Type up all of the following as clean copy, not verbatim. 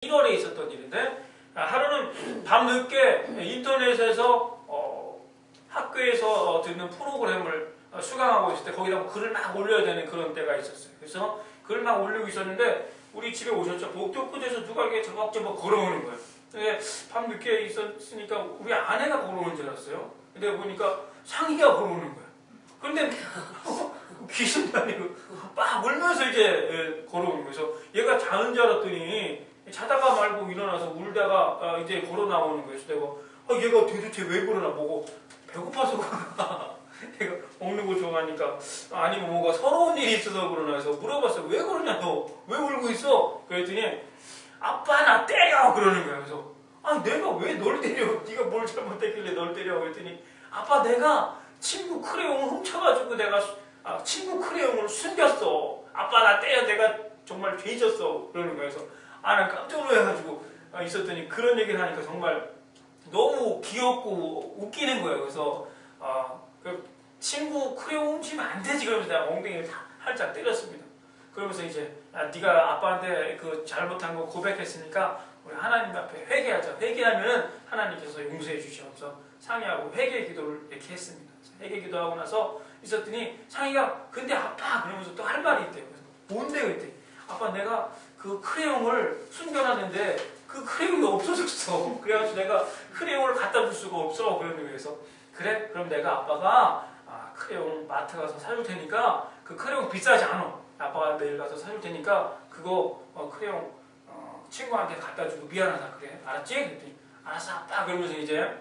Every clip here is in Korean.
1월에 있었던 일인데, 하루는 밤늦게 인터넷에서 학교에서 듣는 프로그램을 수강하고 있을 때 거기다 뭐 글을 막 올려야 되는 그런 때가 있었어요. 그래서 글을 막 올리고 있었는데 우리 집에 오셨죠. 복도 끝에서 누가 이렇게 저벅저벅 걸어오는 거예요. 근데 밤늦게 있었으니까 우리 아내가 걸어오는 줄 알았어요. 근데 보니까 상희가 걸어오는 거예요. 그런데 귀신도 아니고 막 울면서 이제 걸어오는 거예요. 그래서 얘가 자는 줄 알았더니 자다가 말고 일어나서 울다가 이제 걸어 나오는 거예요. 내가 얘가 도대체 왜 그러나 보고 배고파서 그러나 내가 먹는 거 좋아하니까 아니면 뭐가 서러운 일이 있어서 그러나 해서 물어봤어요. 왜 그러냐 너 왜 울고 있어? 그랬더니 아빠 나 때려 그러는 거예요. 그래서 내가 왜 널 때려? 네가 뭘 잘못했길래 널 때려? 그랬더니 아빠 내가 친구 크레용을 훔쳐가지고 내가 친구 크레용을 숨겼어. 아빠 나 때려. 내가 정말 죄졌어. 그러는 거예요. 그래서 난 깜짝 놀라가지고 있었더니 그런 얘기를 하니까 정말 너무 귀엽고 웃기는 거예요. 그래서 그 친구 크레용 훔치면 안 되지. 그러면서 내가 엉덩이를 살짝 때렸습니다. 그러면서 이제 네가 아빠한테 그 잘못한 거 고백했으니까 우리 하나님 앞에 회개하자. 회개하면은 하나님께서 용서해 주시면서 상희하고 회개 기도를 이렇게 했습니다. 회개 기도하고 나서 있었더니 상희가 근데 아빠 그러면서 또 할 말이 있대요. 그래서 뭔데 그랬더니 아빠 내가 그 크레용을 숨겨놨는데 그 크레용이 없어졌어. 그래가지고 내가 크레용을 갖다 줄 수가 없어. 그러는 거에서 그래? 그럼 내가 아빠가 크레용 마트 가서 사줄 테니까 그 크레용 비싸지 않아. 아빠가 내일 가서 사줄 테니까 그거 크레용 친구한테 갖다 주고 미안하다 그래. 알았지? 그랬더니 알았어 아빠. 그러면서 이제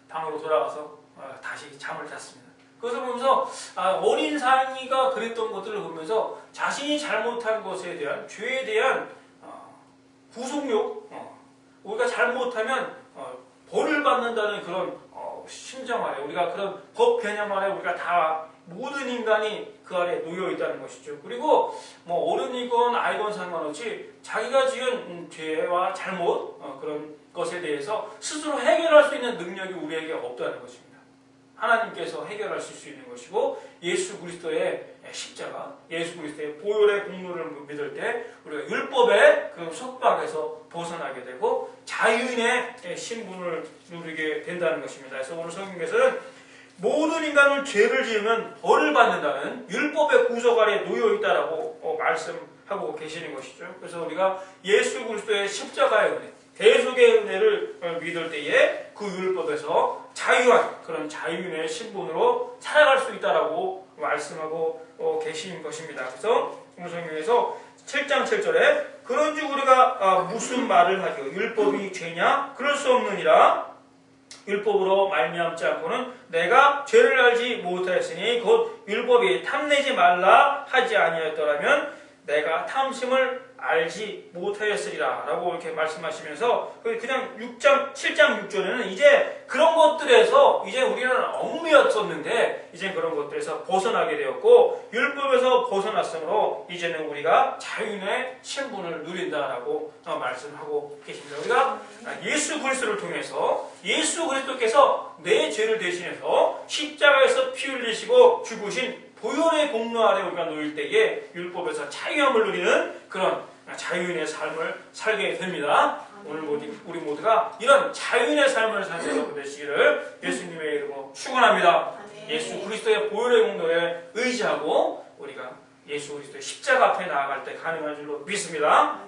방으로 돌아가서 다시 잠을 잤습니다. 그것을 보면서 어린 상희가 그랬던 것들을 보면서 자신이 잘못한 것에 대한 죄에 대한 구속력, 우리가 잘못하면 벌을 받는다는 그런 심정 아래 우리가 그런 법 개념 아래 우리가 다 모든 인간이 그 아래 놓여 있다는 것이죠. 그리고 뭐 어른이건 아이건 상관없이 자기가 지은 죄와 잘못 그런 것에 대해서 스스로 해결할 수 있는 능력이 우리에게 없다는 것입니다. 하나님께서 해결하실 수 있는 것이고 예수 그리스도의 십자가, 예수 그리스도의 보혈의 공로를 믿을 때 우리가 율법의 그 속박에서 벗어나게 되고 자유인의 신분을 누리게 된다는 것입니다. 그래서 오늘 성경에서는 모든 인간은 죄를 지으면 벌을 받는다는 율법의 구속 아래 놓여 있다라고 말씀하고 계시는 것이죠. 그래서 우리가 예수 그리스도의 십자가의 은혜, 대속의 은혜를 믿을 때에 그 율법에서 자유한 그런 자유인의 신분으로 살아갈 수 있다라고 말씀하고 계신 것입니다. 그래서 오늘 성경에서 7장 7절에 그런즉 우리가 무슨 말을 하기요? 율법이 죄냐? 그럴 수 없느니라. 율법으로 말미암지 않고는 내가 죄를 알지 못하였으니 곧 율법이 탐내지 말라 하지 아니하였더라면 내가 탐심을 알지 못하였으리라 라고 이렇게 말씀하시면서 그냥 7장 6절에는 이제 그런 것들에서 이제 우리는 얽매였었는데 이제 그런 것들에서 벗어나게 되었고 율법에서 벗어났으므로 이제는 우리가 자유인의 신분을 누린다라고 말씀하고 계십니다. 우리가 예수 그리스도를 통해서 예수 그리스도께서 내 죄를 대신해서 십자가에서 피 흘리시고 죽으신 보혈의 공로 아래 우리가 놓일 때에 율법에서 자유함을 누리는 그런 자유인의 삶을 살게 됩니다. 오늘 우리 모두가 이런 자유인의 삶을 사는 여러분 되시기를 예수님의 이름으로 축원합니다. 예수 그리스도의 보혈의 공로에 의지하고 우리가 예수 그리스도의 십자가 앞에 나아갈 때 가능한 줄로 믿습니다.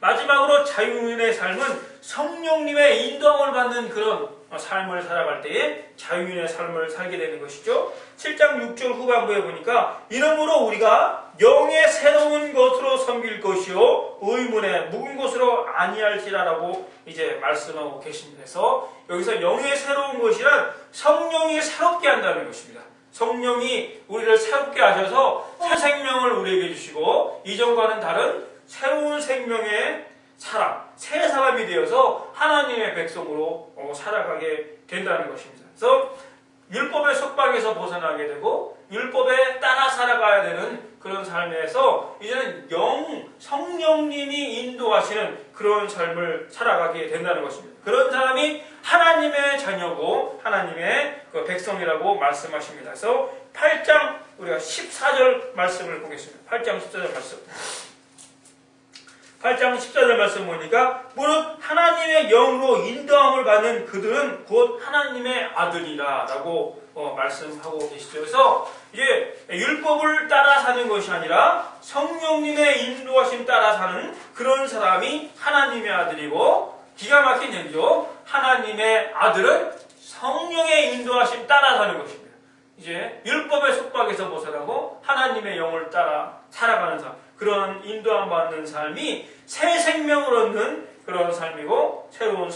마지막으로 자유인의 삶은 성령님의 인도함을 받는 그런 삶을 살아갈 때에 자유인의 삶을 살게 되는 것이죠. 7장 6절 후반부에 보니까 이러므로 우리가 영의 새로운 것으로 섬길 것이요 의문의 묵은 것으로 아니할지라라고 이제 말씀하고 계십니다. 그래서 여기서 영의 새로운 것이란 성령이 새롭게 한다는 것입니다. 성령이 우리를 새롭게 하셔서 새 생명을 우리에게 주시고 이전과는 다른 새로운 생명의 사람, 새 사람이 되어서 하나님의 백성으로 살아가게 된다는 것입니다. 그래서 율법의 속박에서 벗어나게 되고 율법에 따라 살아가야 되는 그런 삶에서 이제는 성령님이 인도하시는 그런 삶을 살아가게 된다는 것입니다. 그런 사람이 하나님의 자녀고 하나님의 그 백성이라고 말씀하십니다. 그래서 8장 우리가 14절 말씀을 보겠습니다. 8장 14절 말씀. 8장 14절 말씀 보니까 무릇 하나님의 영으로 인도함을 받는 그들은 곧 하나님의 아들이라 라고 말씀하고 계시죠. 그래서 이게 율법을 따라 사는 것이 아니라 성령님의 인도하심 따라 사는 그런 사람이 하나님의 아들이고, 기가 막힌 얘기죠. 하나님의 아들은 성령의 인도하심 따라 사는 것입니다. 이제 율법의 속박에서 벗어나고 하나님의 영을 따라 살아가는 삶, 그런 인도함 받는 삶이 새 생명을 얻는 그런 삶이고, 새로운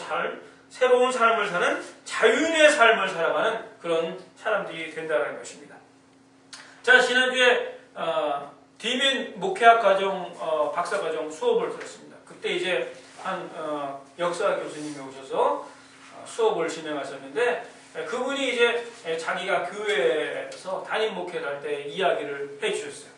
삶을 사는 자유인의 삶을 살아가는 그런 사람들이 된다는 것입니다. 자, 지난주에 디민 목회학 과정 박사 과정 수업을 들었습니다. 그때 이제 한 역사 교수님이 오셔서 수업을 진행하셨는데, 그분이 이제 자기가 교회에서 담임 목회를 할 때 이야기를 해주셨어요.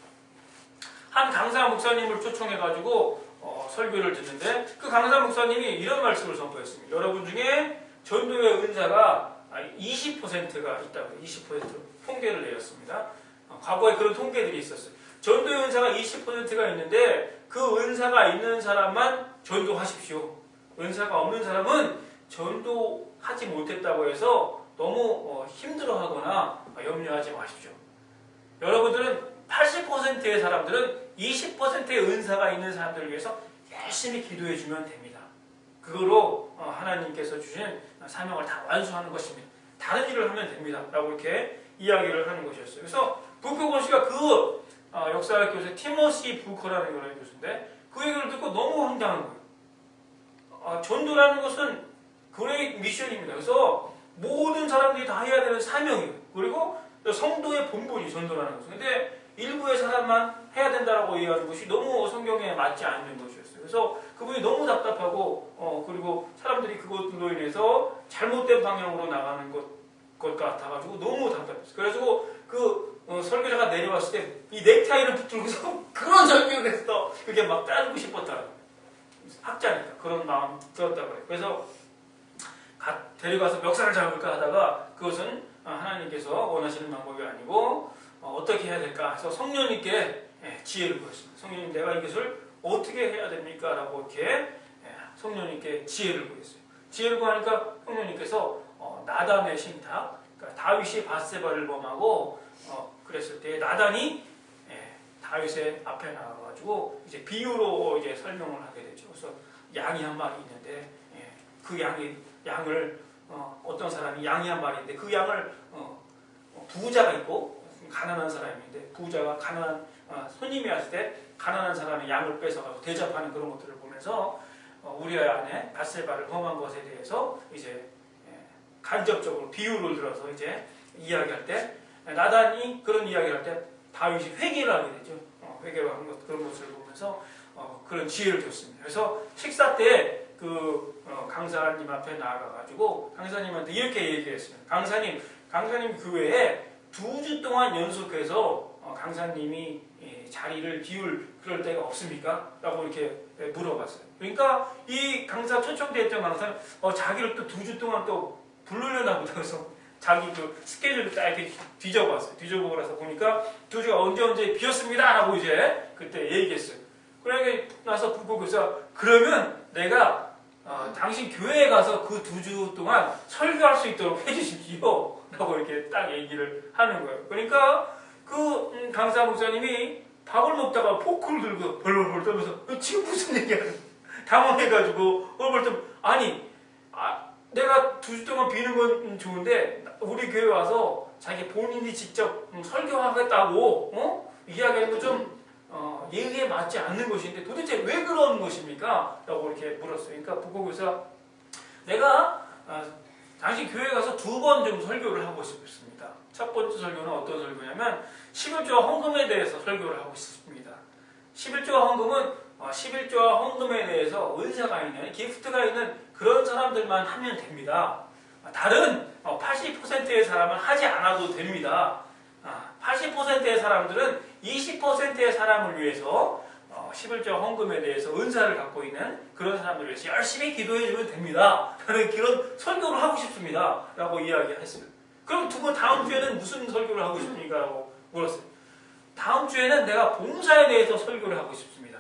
한 강사 목사님을 초청해가지고 설교를 듣는데, 그 강사 목사님이 이런 말씀을 선포했습니다. 여러분 중에 전도의 은사가 20%가 있다고, 20% 통계를 내렸습니다. 과거에 그런 통계들이 있었어요. 전도의 은사가 20%가 있는데 그 은사가 있는 사람만 전도하십시오. 은사가 없는 사람은 전도하지 못했다고 해서 너무 힘들어하거나 염려하지 마십시오. 여러분들은 80%의 사람들은 20%의 은사가 있는 사람들을 위해서 열심히 기도해주면 됩니다. 그거로 하나님께서 주신 사명을 다 완수하는 것입니다. 다른 일을 하면 됩니다. 라고 이렇게 이야기를 하는 것이었어요. 그래서 부커건 씨가 그 역사학 교수 티머시 부커라는 그런 교수인데, 그 얘기를 듣고 너무 황당한 거예요. 전도라는 것은 그레이트 미션입니다. 그래서 모든 사람들이 다 해야 되는 사명이에요. 그리고 성도의 본분이 전도라는 것은. 근데 일부의 사람만 해야 된다라고 얘기하는 것이 너무 성경에 맞지 않는 것이었어요. 그래서 그분이 너무 답답하고, 그리고 사람들이 그것으로 인해서 잘못된 방향으로 나가는 것 같아가지고 너무 답답했어요. 그래가지고 그 설교자가 내려왔을 때 이 넥타이를 붙들고서 그런 설교를 했어. 그게 막 따르고 싶었다고. 학자니까 그런 마음 들었다고 그래요. 그래서 데려가서 멱살을 잡을까 하다가, 그것은 하나님께서 원하시는 방법이 아니고 어떻게 해야 될까 해서 성령님께 지혜를 구했습니다. 성령님, 내가 이것을 어떻게 해야 됩니까? 라고 이렇게 성령님께 지혜를 구했어요. 지혜를 구하니까 성령님께서 나단의 신탁, 그러니까 다윗이 밧세바를 범하고 그랬을 때 나단이 다윗의 앞에 나와가지고 이제 비유로 이제 설명을 하게 되죠. 그래서 양이 한 마리 있는데, 그 양을 어떤 사람이 양이 한 마리인데 그 양을 부자가 있고 가난한 사람인데, 부자가 가난한 손님이 왔을 때 가난한 사람의 양을 뺏어가지고 대접하는 그런 것들을 보면서 우리 아내 밧세바를 범한 것에 대해서 이제 간접적으로 비유를 들어서 이제 이야기할 때, 나단이 그런 이야기를 할 때 다윗이 회개를 하게 되죠. 회개를 하는 것, 그런 것을 보면서 그런 지혜를 줬습니다. 그래서 식사 때 그 강사님 앞에 나가가지고 강사님한테 이렇게 얘기했어요. 강사님 교회에 2주 동안 연속해서 강사님이 자리를 비울 그럴 때가 없습니까? 라고 이렇게 물어봤어요. 그러니까 이 강사 초청됐던 강사는 자기를 또 2주 동안 또 부르려나 보다 해서 자기 그 스케줄을 딱 이렇게 뒤져봤어요. 뒤져보고 나서 보니까 2주가 언제 비었습니다. 라고 이제 그때 얘기했어요. 그러니까 나서 부고교사, 그러면 내가 당신 교회에 가서 그 2주 동안 설교할 수 있도록 해주십시오. 라고 이렇게 딱 얘기를 하는 거예요. 그러니까 그 강사 목사님이 밥을 먹다가 포크를 들고 벌벌벌 떨면서 지금 무슨 얘기하는 거야? 당황해가지고 아니 내가 2주 동안 비는 건 좋은데 우리 교회 와서 자기 본인이 직접 설교하겠다고 이야기하는 거 좀 예의에 맞지 않는 것인데 도대체 왜 그런 것입니까? 라고 이렇게 물었어요. 그러니까 부고교사, 내가 당신 교회 가서 2번 좀 설교를 하고 싶습니다. 첫 번째 설교는 어떤 설교냐면 11조와 헌금에 대해서 설교를 하고 싶습니다. 11조와 헌금은 11조와 헌금에 대해서 은사가 있는, 기프트가 있는 그런 사람들만 하면 됩니다. 다른 80%의 사람은 하지 않아도 됩니다. 80%의 사람들은 20%의 사람을 위해서 11조 헌금에 대해서 은사를 갖고 있는 그런 사람들을 위해서 열심히 기도해주면 됩니다. 저는 그런 설교를 하고 싶습니다. 라고 이야기했어요. 그럼 다음 주에는 무슨 설교를 하고 싶습니까? 라고 물었어요. 다음 주에는 내가 봉사에 대해서 설교를 하고 싶습니다.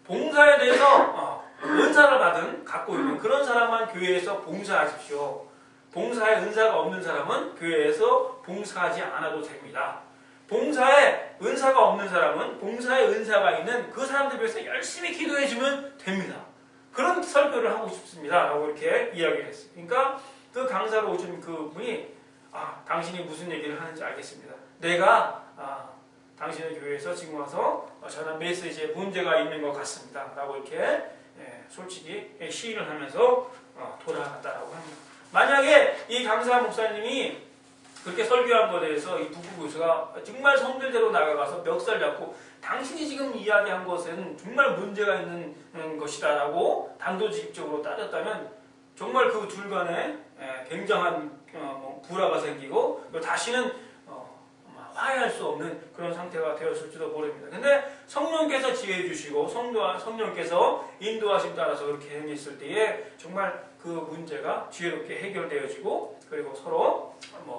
봉사에 대해서 은사를 갖고 있는 그런 사람만 교회에서 봉사하십시오. 봉사에 은사가 없는 사람은 교회에서 봉사하지 않아도 됩니다. 봉사에 은사가 없는 사람은 봉사에 은사가 있는 그 사람들 위해서 열심히 기도해주면 됩니다. 그런 설교를 하고 싶습니다. 라고 이렇게 이야기를 했어요. 그러니까 그 강사로 오신 그 분이 당신이 무슨 얘기를 하는지 알겠습니다. 내가 당신의 교회에서 지금 와서 전한 메시지에 문제가 있는 것 같습니다. 라고 이렇게 솔직히 시인을 하면서 돌아갔다라고 합니다. 만약에 이 강사 목사님이 그렇게 설교한 것에 대해서 이 북구 교수가 정말 성질대로 나가가서 멱살 잡고 당신이 지금 이야기한 것은 정말 문제가 있는 것이다 라고 단도직입적으로 따졌다면 정말 그 둘 간에 굉장한 불화가 생기고 다시는 화해할 수 없는 그런 상태가 되었을지도 모릅니다. 근데 성령께서 지혜해 주시고 성령께서 인도하심 따라서 그렇게 행했을 때에 정말 그 문제가 지혜롭게 해결되어지고 그리고 서로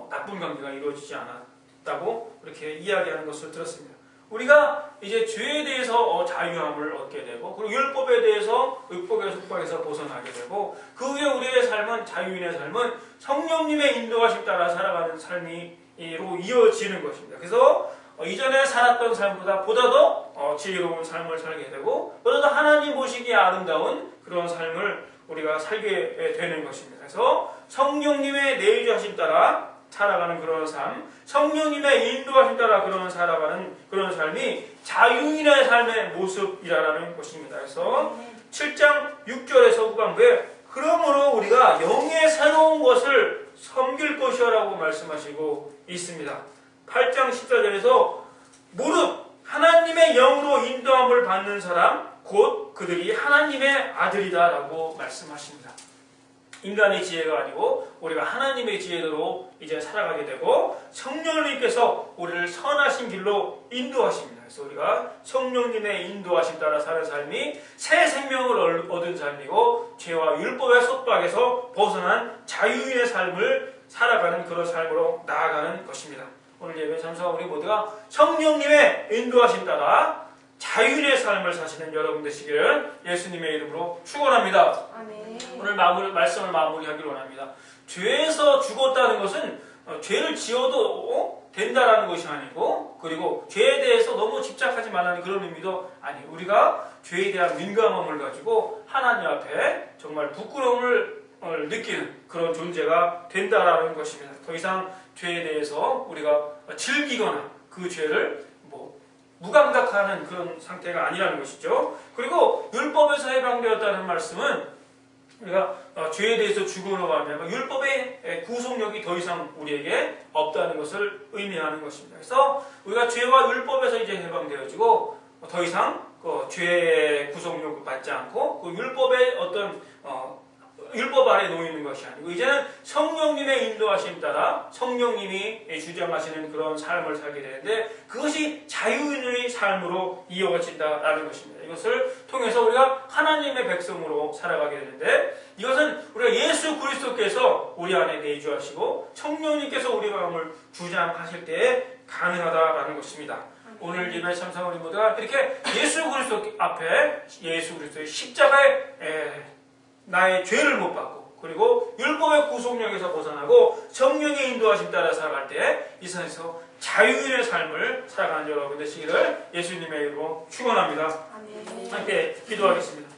나쁜 관계가 이루어지지 않았다고 그렇게 이야기하는 것을 들었습니다. 우리가 이제 죄에 대해서 자유함을 얻게 되고 그리고 율법에 대해서 율법의 속박에서 벗어나게 되고 그 후에 우리의 삶은 자유인의 삶은 성령님의 인도하심 따라 살아가는 삶이로 이어지는 것입니다. 그래서 이전에 살았던 삶보다 보다도 지혜로운 삶을 살게 되고 보다도 하나님 보시기에 아름다운 그런 삶을 우리가 살게 되는 것입니다. 그래서 성령님의 내주하심 따라 살아가는 그런 삶, 성령님의 인도하심 따라 살아가는 그런 삶이 자유인의 삶의 모습이라는 것입니다. 그래서 7장 6절에서 후반부에 그러므로 우리가 영의 새로운 것을 섬길 것이라고 말씀하시고 있습니다. 8장 14절에서 무릇 하나님의 영으로 인도함을 받는 사람 곧 그들이 하나님의 아들이다 라고 말씀하십니다. 인간의 지혜가 아니고 우리가 하나님의 지혜대로 이제 살아가게 되고 성령님께서 우리를 선하신 길로 인도하십니다. 그래서 우리가 성령님의 인도하심 따라 사는 삶이 새 생명을 얻은 삶이고 죄와 율법의 속박에서 벗어난 자유인의 삶을 살아가는 그런 삶으로 나아가는 것입니다. 오늘 예배 참석한 우리 모두가 성령님의 인도하심 따라 자유인의 삶을 사시는 여러분 되시기를 예수님의 이름으로 축원합니다. 아멘. 오늘 말씀을 마무리하기를 원합니다. 죄에서 죽었다는 것은 죄를 지어도 된다라는 것이 아니고 그리고 죄에 대해서 너무 집착하지 말라는 그런 의미도 아니에요. 우리가 죄에 대한 민감함을 가지고 하나님 앞에 정말 부끄러움을 느끼는 그런 존재가 된다라는 것입니다. 더 이상 죄에 대해서 우리가 즐기거나 그 죄를 무감각하는 그런 상태가 아니라는 것이죠. 그리고 율법에서 해방되었다는 말씀은 우리가 죄에 대해서 죽음으로 말하면 율법의 구속력이 더 이상 우리에게 없다는 것을 의미하는 것입니다. 그래서 우리가 죄와 율법에서 이제 해방되어지고 더 이상 죄의 구속력을 받지 않고 그 율법의 어떤 율법 아래 놓이는 것이 아니고 이제는 성령님의 인도하심 따라 성령님이 주장하시는 그런 삶을 살게 되는데 그것이 자유인의 삶으로 이어진다라는 것입니다. 이것을 통해서 우리가 하나님의 백성으로 살아가게 되는데 이것은 우리가 예수 그리스도께서 우리 안에 내주하시고 성령님께서 우리 마음을 주장하실 때에 가능하다라는 것입니다. 오늘 예배 참석한 우리 모두가 이렇게 예수 그리스도 앞에 예수 그리스도의 십자가에 나의 죄를 못 받고 그리고 율법의 구속력에서 벗어나고 성령의 인도하심 따라 살아갈 때 이 세상에서 자유인의 삶을 살아가는 여러분 되시기를 예수님의 이름으로 축원합니다. 함께 기도하겠습니다.